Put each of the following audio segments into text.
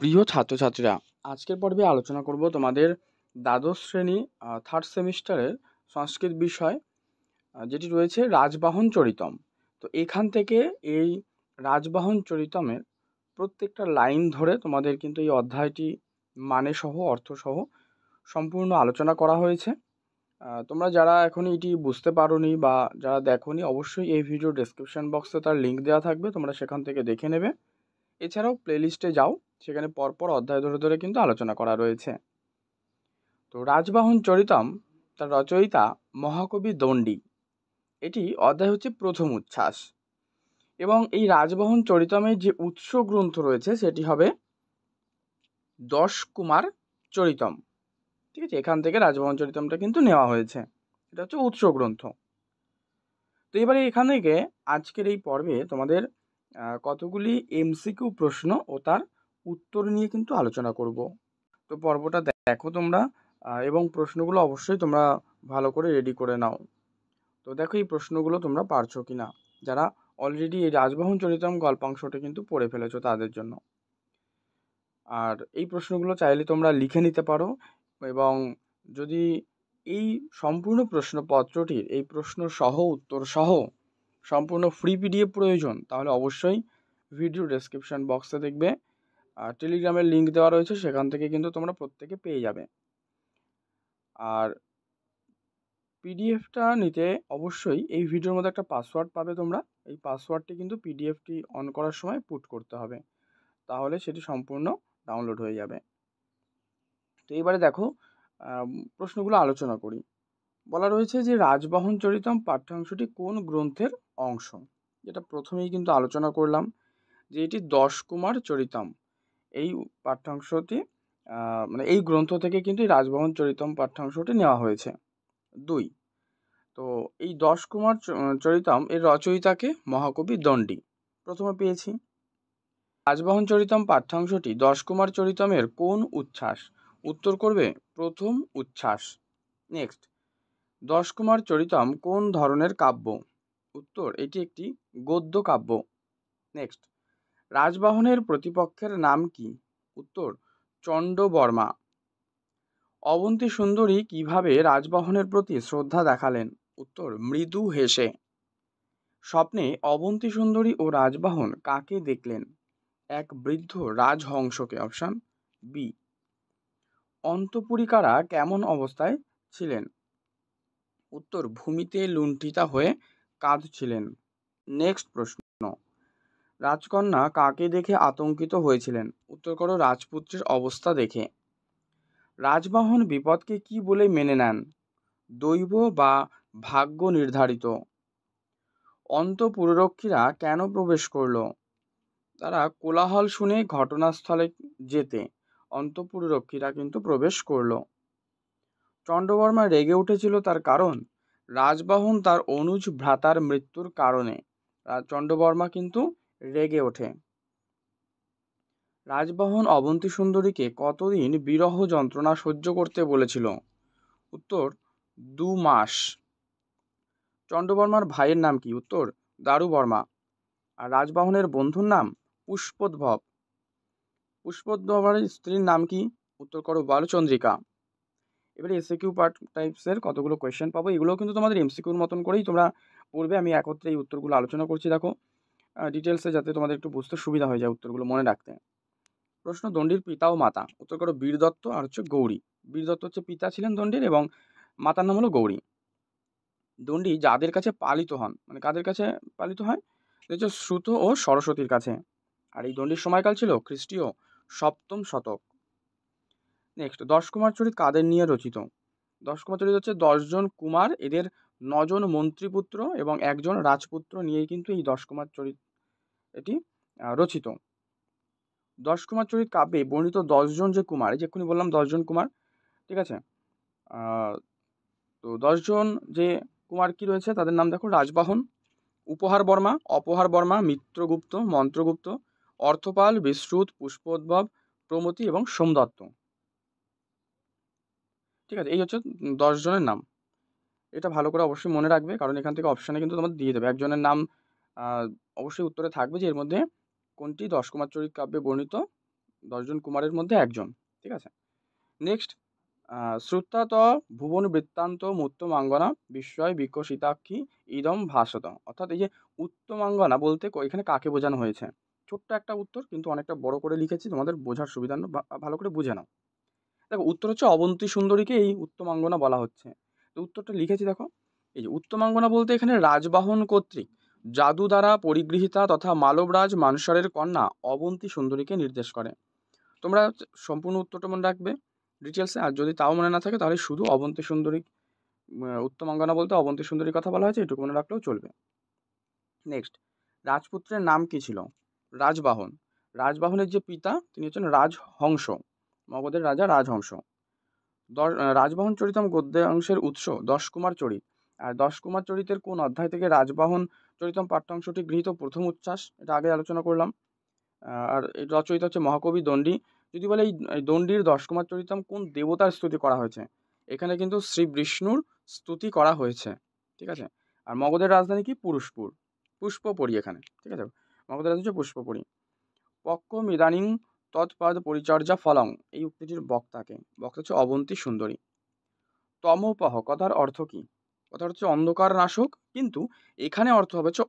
প্রিয় ছাত্রছাত্রীরা, আজকের পর্বে আলোচনা করব তোমাদের দ্বাদশ শ্রেণী থার্ড সেমিস্টারের সংস্কৃত বিষয়, যেটি রয়েছে রাজবাহন চরিতম। তো এখান থেকে এই রাজবাহন চরিতমের প্রত্যেকটা লাইন ধরে তোমাদের কিন্তু এই অধ্যায়টি মানে সহ অর্থ সহ সম্পূর্ণ আলোচনা করা হয়েছে। তোমরা যারা এখন এটি বুঝতে পারোনি বা যারা দেখোনি, অবশ্যই এই ভিডিও ডেসক্রিপশন বক্সে তার লিঙ্ক দেওয়া থাকবে, তোমরা সেখান থেকে দেখে নেবে। এছাড়াও প্লেলিস্টে যাও, সেখানে পরপর অধ্যায় ধরে ধরে কিন্তু আলোচনা করা রয়েছে। তো রাজবাহন চরিতম, তার রচয়িতা মহাকবি দণ্ডী। এটি অধ্যায় হচ্ছে প্রথম উচ্ছ্বাস, এবং এই রাজবাহন চরিতমের যে উৎস গ্রন্থ রয়েছে সেটি হবে দশ কুমার চরিতম। ঠিক আছে, এখান থেকে রাজবাহন চরিতমটা কিন্তু নেওয়া হয়েছে, এটা হচ্ছে উৎস গ্রন্থ। তো এবারে এখান থেকে আজকের এই পর্বে তোমাদের কতগুলি এমসিকিউ প্রশ্ন ও তার উত্তর নিয়ে কিন্তু আলোচনা করব। তো পর্বটা দেখো তোমরা, এবং প্রশ্নগুলো অবশ্যই তোমরা ভালো করে রেডি করে নাও। তো দেখো এই প্রশ্নগুলো তোমরা পারছো কি না, যারা অলরেডি এই রাজবাহন চরিতম গল্পাংশটা কিন্তু পড়ে ফেলেছো তাদের জন্য। আর এই প্রশ্নগুলো চাইলে তোমরা লিখে নিতে পারো, এবং যদি এই সম্পূর্ণ প্রশ্নপত্রটির এই প্রশ্ন সহ উত্তর সহ সম্পূর্ণ ফ্রি পিডিএফ প্রয়োজন, তাহলে অবশ্যই ভিডিও ডেসক্রিপশন বক্সে দেখবে টেলিগ্রামের লিঙ্ক দেওয়া রয়েছে, সেখান থেকে কিন্তু তোমরা প্রত্যেকে পেয়ে যাবে। আর পিডিএফটা নিতে অবশ্যই এই ভিডিওর মধ্যে একটা পাসওয়ার্ড পাবে তোমরা, এই পাসওয়ার্ডটি কিন্তু পিডিএফটি অন করার সময় পুট করতে হবে, তাহলে সেটি সম্পূর্ণ ডাউনলোড হয়ে যাবে। তো এবারে দেখো, প্রশ্নগুলো আলোচনা করি। বলা রয়েছে যে রাজবাহন চরিতম পাঠ্যাংশটি কোন গ্রন্থের অংশ, যেটা প্রথমেই কিন্তু আলোচনা করলাম যে এটি দশ কুমার চরিতম। এই পাঠ্যাংশটি মানে এই গ্রন্থ থেকে কিন্তু এই রাজবাহন চরিতম পাঠ্যাংশটি নেওয়া হয়েছে। 2, তো এই দশ কুমার চরিতম এর রচয়িতাকে মহাকবি দণ্ডী। প্রথমে পেয়েছি রাজবাহন চরিতম পাঠ্যাংশটি দশ কুমার চরিতমের কোন উচ্ছ্বাস, উত্তর করবে প্রথম উচ্ছ্বাস। নেক্সট, দশ কুমার চরিতম কোন ধরনের কাব্য, উত্তর এটি একটি গদ্য কাব্য। নেক্সট, রাজবাহনের প্রতিপক্ষের নাম কি, উত্তর চণ্ডবর্মা। অবন্তী সুন্দরী কিভাবে রাজবাহনের প্রতি শ্রদ্ধা দেখালেন, উত্তর মৃদু হেসে। স্বপ্নে অবন্তী সুন্দরী ও রাজবাহন কাকে দেখলেন, এক বৃদ্ধ রাজহংসকে। Option B. অন্তঃপুরিকারা কেমন অবস্থায় ছিলেন, উত্তর ভূমিতে লুণ্ঠিতা হয়ে কাঁদছিলেন। নেক্সট প্রশ্ন, রাজকন্যা কাকে দেখে আতঙ্কিত হয়েছিলেন, উত্তর করো রাজপুত্রের অবস্থা দেখে। রাজবাহন বিপদকে কি বলে মেনে নেন, দৈব বা ভাগ্য নির্ধারিত। অন্তঃপুররক্ষীরা কেন প্রবেশ করল, তারা কোলাহল শুনে ঘটনাস্থলে যেতে অন্তঃপুররক্ষীরা কিন্তু প্রবেশ করল। চণ্ডবর্মা রেগে উঠেছিল তার কারণ, রাজবাহন তার অনুজ ভ্রাতার মৃত্যুর কারণে চণ্ডবর্মা কিন্তু রেগে ওঠে। রাজবাহন অবন্তী সুন্দরীকে কতদিন বিরহ যন্ত্রণা সহ্য করতে বলেছিল, উত্তর 2 মাস। চণ্ডবর্মার ভাইয়ের নাম কি, উত্তর দারুবর্মা। আর রাজবাহনের বন্ধুর নাম পুষ্পোদ্ভব। পুষ্পোদ্ভবের স্ত্রীর নাম কি, উত্তর করো বালচন্দ্রিকা। এবারে এসএকিউ পার্ট টাইপসের কতগুলো কোয়েশ্চেন পাবো, এগুলোও কিন্তু তোমাদের এমসিকিউর মতন করেই তোমরা পড়বে। আমি একত্রে এই উত্তরগুলো আলোচনা করছি, দেখো ডিটেলসে, যাতে তোমাদের একটু বুঝতে সুবিধা হয়ে যায় উত্তরগুলো মনে রাখতে। প্রশ্ন, দণ্ডির পিতা ও মাতা, উত্তর করো বীরদত্ত আর হচ্ছে গৌরী। বীরদত্ত হচ্ছে পিতা ছিলেন দণ্ডির, এবং মাতার নাম হলো গৌরী। দণ্ডী যাদের কাছে পালিত হন, মানে কাদের কাছে পালিত হয়, হচ্ছে শ্রুত ও সরস্বতীর কাছে। আর এই দণ্ডির সময়কাল ছিল খ্রিস্টীয় 7ম শতক। নেক্সট, দশ কুমার চরিত কাদের নিয়ে রচিত, দশ কুমার চরিত হচ্ছে 10জন কুমার, এদের 9জন মন্ত্রীপুত্র এবং 1জন রাজপুত্র নিয়েই কিন্তু এই দশ কুমার চরিত এটি রচিত। দশ কুমার চরিত কাব্যে বর্ণিত 10জন যে কুমার, এই যে এক্ষুনি বললাম 10জন কুমার, ঠিক আছে। তো 10জন যে কুমার কি রয়েছে তাদের নাম দেখো, রাজবাহন, উপহার বর্মা, অপহার বর্মা, মিত্রগুপ্ত, মন্ত্রগুপ্ত, অর্থপাল, বিশ্রুত, পুষ্পোদ্ভব, প্রমতি এবং সোমদত্ত। ঠিক আছে, এই হচ্ছে 10জনের নাম। এটা ভালো করে অবশ্যই মনে রাখবে, কারণ এখান থেকে অপশানে কিন্তু তোমাদের দিয়ে দেবে। একজনের নাম অবশ্যই উত্তরে থাকবে যে এর মধ্যে কোনটি দশ কুমার চরিত কাব্যে বর্ণিত 10 জন কুমারের মধ্যে একজন। ঠিক আছে। নেক্সট, শ্রুতা ত ভুবন বৃত্তান্ত উত্তমাঙ্গনা বিস্ময় বিকশিতাক্ষী ইদম ভাসত। অর্থাৎ এই যে উত্তমাঙ্গনা বলতে এখানে কাকে বোঝানো হয়েছে? ছোট্ট একটা উত্তর, কিন্তু অনেকটা বড় করে লিখেছি, তোমাদের বোঝার সুবিধা ভালো করে বুঝে নাও। দেখো উত্তর হচ্ছে অবন্তী সুন্দরীকে এই উত্তমাঙ্গনা বলা হচ্ছে। তো উত্তরটা লিখেছি দেখো, এই যে উত্তমাঙ্গনা বলতে এখানে রাজবাহন কর্তৃক জাদু দ্বারা পরিগৃহীতা তথা মালবরাজ মানসারের কন্যা অবন্তী সুন্দরীকে নির্দেশ করে। তোমরা সম্পূর্ণ উত্তরটা মনে রাখবে ডিটেলসে, আর যদি তাও মনে না থাকে তাহলে শুধু অবন্তী সুন্দরী, উত্তমাঙ্গনা বলতে অবন্তী সুন্দরীর কথা বলা হয়েছে, এটুকু মনে রাখলেও চলবে। নেক্সট, রাজপুত্রের নাম কি ছিল? রাজবাহন। রাজবাহনের যে পিতা তিনি হচ্ছেন রাজহংস, মগধের রাজা রাজহংস। রাজবাহন চরিতম গদ্যাংশের উৎস 10 কুমার চরিত। আর 10 কুমার চরিতের কোন অধ্যায় থেকে রাজবাহন চরিতম পাঠ্যাংশটি গৃহীত প্রথম উচ্ছ্বাস, এটা আগে আলোচনা করলাম। আর এই রচয়িতা হচ্ছে মহাকবি দণ্ডী। যদি বলে এই দণ্ডির 10 কুমার চরিতম কোন দেবতার স্তুতি করা হয়েছে, এখানে কিন্তু শ্রী বিষ্ণুর স্তুতি করা হয়েছে। ঠিক আছে। আর মগধের রাজধানী কি? পুষ্পপুরী এখানে। ঠিক আছে, মগধের রাজধানী হচ্ছে পুষ্পপুরী। পক্কম ইদানিং তৎপদ পরিচর্যা ফলং, এই উক্তিটির বক্তা হচ্ছে অবন্তী সুন্দরী। তমোপহ কথার অর্থ কি? কথা হচ্ছে অন্ধকার নাশক, কিন্তু এখানে অর্থ হবে হচ্ছে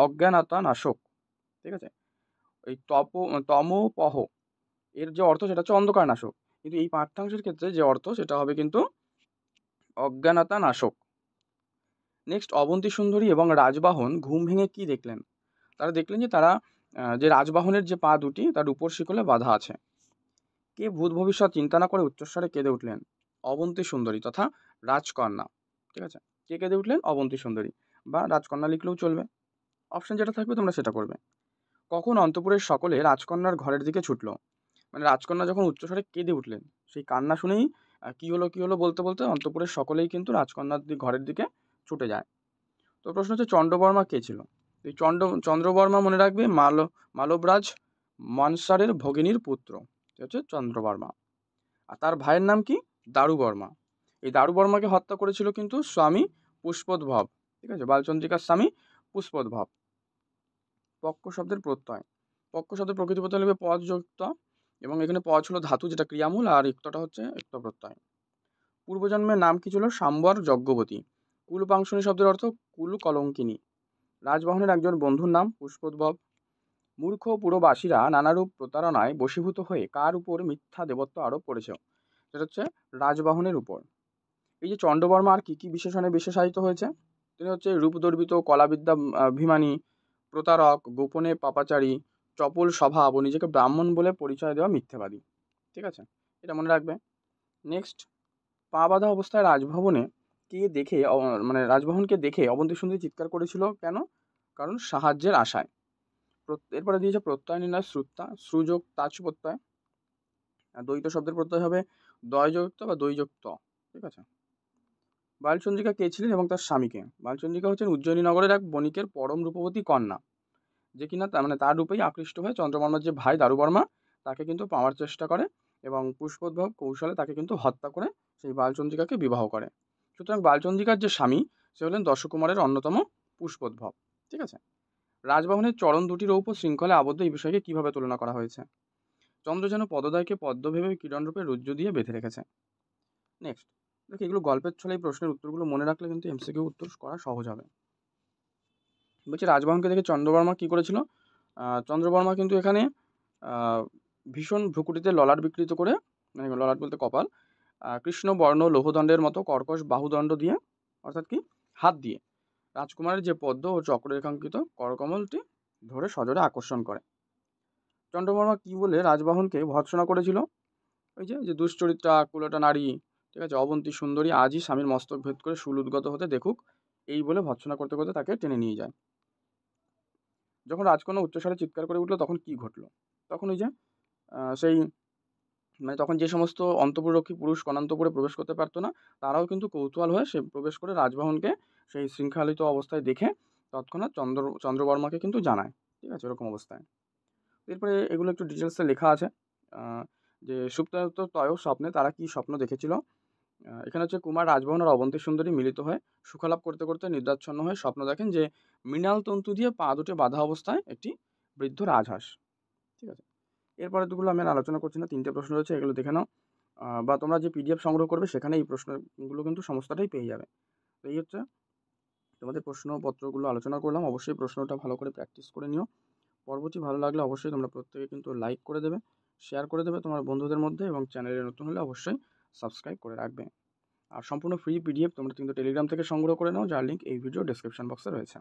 অজ্ঞানতা নাশক। ঠিক আছে। এই তমোপহ এর যে অর্থ সেটা হচ্ছে অন্ধকার নাশক, কিন্তু এই পাঠ্যাংশের ক্ষেত্রে যে অর্থ সেটা হবে কিন্তু অজ্ঞানতা নাশক। নেক্সট, অবন্তী সুন্দরী এবং রাজবাহন ঘুম ভেঙে কি দেখলেন? তারা দেখলেন যে তারা যে রাজবাহনের যে পা দুটি তার উপর শিকলে বাঁধা আছে। কে ভূত ভবিষ্যৎ চিন্তা না করে উচ্চস্বরে কেঁদে উঠলেন? অবন্তী সুন্দরী তথা রাজকন্যা। ঠিক আছে। কে কেঁদে উঠলেন? অবন্তী সুন্দরী, বা রাজকন্যা লিখলেও চলবে। অপশন যেটা থাকবে তোমরা সেটা করবে। কখন অন্তপুরের সকলে রাজকন্যার ঘরের দিকে ছুটল? মানে রাজকন্যা যখন উচ্চস্বরে কেঁদে উঠলেন, সেই কান্না শুনেই কি হলো কি হলো বলতে বলতে অন্তপুরের সকলেই কিন্তু রাজকন্যার ঘরের দিকে ছুটে যায়। তো প্রশ্ন হচ্ছে চন্দ্রবর্মা কে ছিল? এই চন্দ্রবর্মা মনে রাখবে মালবরাজ মনসারের ভগিনীর পুত্র, হচ্ছে চন্দ্রবর্মা। আর তার ভাইয়ের নাম কি? দারুবর্মা। এই দারুবর্মাকে হত্যা করেছিল কিন্তু স্বামী পুষ্পোদ্ভব। ঠিক আছে, বালচন্দ্রিকার স্বামী পুষ্পোদ্ভব। পক্ষ শব্দের প্রত্যয়। পক্ষ শব্দের প্রকৃতি প্রত্যয় লিখবে পদ যুক্ত, এবং এখানে পদ হলো ধাতু যেটা ক্রিয়ামূল, আর ইক্তটা হচ্ছে ইক্ত প্রত্যয়। পূর্বজন্মের নাম কি ছিল? সাম্বর যজ্ঞবতী। কুলপাংশনী শব্দের অর্থ কুল কলঙ্কিনী। রাজবাহনের একজন বন্ধুর নাম পুষ্পোদ্ভব। মূর্খ পুরবাসীরা নানারূপ প্রতারণায় বশীভূত হয়ে কার উপর মিথ্যা দেবত্ব আরোপ করেছে? সেটা হচ্ছে রাজবাহনের উপর। এই যে চন্দ্রবর্মা আর কি কি বিশেষণে বিশেষায়িত হয়েছে? তিনি হচ্ছে রূপদর্বিত, কলাবিদ্যা অভিমানী, প্রতারক, গোপনে পাপাচারী, চপল স্বভাব ও নিজেকে ব্রাহ্মণ বলে পরিচয় দেওয়া মিথ্যাবাদী। ঠিক আছে, এটা মনে রাখবে। নেক্সট, পা বাঁধা অবস্থায় রাজভবনে কে দেখে মানে রাজভবনকে দেখে অবন্তী সুন্দরী চিৎকার করেছিল কেন? কারণ সাহায্যের আশায়। এরপরে দিয়েছে প্রত্যয় নির্ণয় শ্রুতা, শ্রুযোগ তাচ প্রত্যয়। আর দ্বৈত শব্দের প্রত্যয় হবে দয়যুক্ত বা দৈযুক্ত। ঠিক আছে। বালচন্দ্রিকা কে ছিলেন এবং তার স্বামীকে? বালচন্দ্রিকা হচ্ছেন উজ্জয়িনী নগরের এক বণিকের পরম রূপবতী কন্যা, যে কিনা তার রূপেই আকৃষ্ট হয়ে চন্দ্রবর্মার যে ভাই দারুবর্মা তাকে কিন্তু পাওয়ার চেষ্টা করে, এবং পুষ্পোদ্ভব কৌশলে তাকে কিন্তু হত্যা করে সেই বালচন্দ্রিকাকে বিবাহ করে। সুতরাং বালচন্দ্রিকার যে স্বামী সে হলেন দশকুমারের অন্যতম পুষ্পোদ্ভব। ঠিক আছে। রাজবাহনের চরণ দুটি রৌপ্য শৃঙ্খলে আবদ্ধ এই বিষয়কে কিভাবে তুলনা করা হয়েছে? চন্দ্র যেন পদদয়কে পদ্ম ভেবে কিরণরূপে রজ্জু দিয়ে বেঁধে রেখেছে। নেক্সট, দেখো এগুলো গল্পের ছলে এই প্রশ্নের উত্তরগুলো মনে রাখলে কিন্তু এমসিকিউ উত্তর করা সহজ হবে। বলছি রাজবাহনকে দেখে চন্দ্রবর্মা কী করেছিল? চন্দ্রবর্মা কিন্তু এখানে ভীষণ ভ্রুকুটিতে ললাট বিকৃত করে, মানে ললাট বলতে কপাল, কৃষ্ণবর্ণ লৌহদণ্ডের মতো কর্কশ বাহুদণ্ড দিয়ে, অর্থাৎ কি হাত দিয়ে রাজকুমারের যে পদ্ম ও চক্ররেখাঙ্কিত করকমলটি ধরে সজোরে আকর্ষণ করে। চন্দ্রবর্মা কি বলে রাজবাহনকে ভর্ৎসনা করেছিল? ওই যে দুশ্চরিত্রা কুলটা নারী, ঠিক আছে, অবন্তী সুন্দরী আজই স্বামীর মস্তক ভেদ করে শুল উদ্গত হতে দেখুক, এই বলে ভর্ৎসনা করতে করতে তাকে টেনে নিয়ে যায়। যখন রাজকন্যা উচ্চস্বরে চিৎকার করে উঠলো তখন কি ঘটলো? তখন ওই যে সেই মানে তখন যে সমস্ত অন্তঃপুররক্ষী পুরুষ কনান্তপুরে প্রবেশ করতে পারতো না, তারাও কিন্তু কৌতূহল হয়ে সে প্রবেশ করে রাজবাহনকে সেই শৃঙ্খলিত অবস্থায় দেখে তৎক্ষণাৎ চন্দ্রবর্মাকে কিন্তু জানায়। ঠিক আছে, এরকম অবস্থায়। এরপরে এগুলো একটু ডিটেলসে লেখা আছে, যে সুপ্তায়িত তয় স্বপ্নে তারা কি স্বপ্ন দেখেছিল। এখানে হচ্ছে কুমার রাজভবন আর অবন্তী সুন্দরী মিলিত হয়ে সুখালাপ করতে করতে নিদ্রাচ্ছন্ন হয়ে স্বপ্ন দেখেন যে মৃণাল তন্তু দিয়ে পা দুটি বাঁধা অবস্থায় একটি বৃদ্ধ রাজহাঁস। ঠিক আছে, এরপরেরগুলো আমি আর আলোচনা করছি না, 3টে প্রশ্ন রয়েছে, এগুলো দেখে নাও। বা তোমরা যে পিডিএফ সংগ্রহ করবে সেখানে এই প্রশ্নগুলো কিন্তু সমস্তটাই পেয়ে যাবে। তো এই হচ্ছে তোমাদের প্রশ্নপত্রগুলো আলোচনা করলাম। অবশ্যই প্রশ্নটা ভালো করে প্র্যাকটিস করে নিও। পর্বটি ভালো লাগলে অবশ্যই তোমরা প্রত্যেকে কিন্তু লাইক করে দেবে, শেয়ার করে দেবে তোমার বন্ধুদের মধ্যে, এবং চ্যানেলে নতুন হলে অবশ্যই সাবস্ক্রাইব করে রাখবে। আর সম্পূর্ণ ফ্রি পিডিএফ তোমরা কিন্তু টেলিগ্রাম থেকে সংগ্রহ করে নাও, যার লিঙ্ক এই ভিডিও ডেসক্রিপশন বক্সে রয়েছে।